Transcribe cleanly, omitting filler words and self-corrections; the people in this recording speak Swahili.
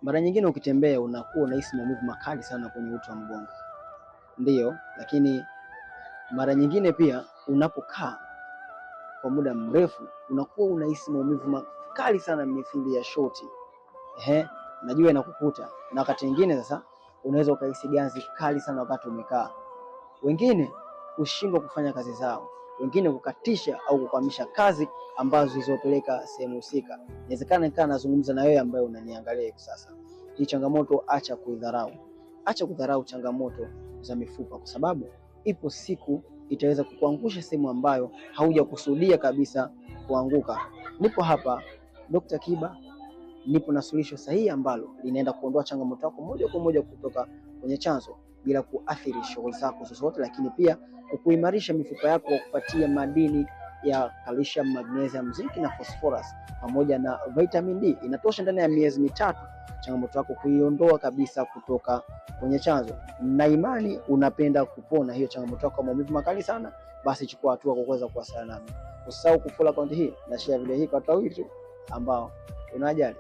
Mara nyingine ukitembea unakuwa unahisi maumivu makali sana kwenye uti wa mgongo. Ndiyo, lakini mara nyingine pia unapokaa kwa muda mrefu unakuwa unahisi maumivu makali sana mithili ya shoti. Najua inakukuta. Na wakati mwingine sasa unaweza ukahisi ganzi kali sana wakati umekaa. Wengine kushindwa kufanya kazi zao, wengine kukatisha au kukwamisha kazi ambazo zilizopeleka sehemu husika. Inawezekana nikaa nazungumza na wewe ambaye unaniangalia hivi sasa. Hii changamoto acha kuidharau. Acha kudharau changamoto za mifupa, kwa sababu ipo siku itaweza kukuangusha sehemu ambayo haujakusudia kabisa kuanguka. Nipo hapa Dr. Kiba, nipo na suluhisho sahihi ambalo linaenda kuondoa changamoto yako moja kwa moja kutoka kwenye chanzo bila kuathiri shughuli zako zozote, lakini pia kuimarisha mifupa yako kwa kupatia madini ya calcium, magnesium, zinc na phosphorus pamoja na vitamin D. Inatosha ndani ya miezi mitatu changamoto yako kuiondoa kabisa kutoka kwenye chanzo. Na imani unapenda kupona hiyo changamoto yako maumivu makali sana, basi chukua hatua kwa kuweza kuwasiliana nami. Usisahau kufollow account hii na share video hii kwa watu wawili tu ambao unajali.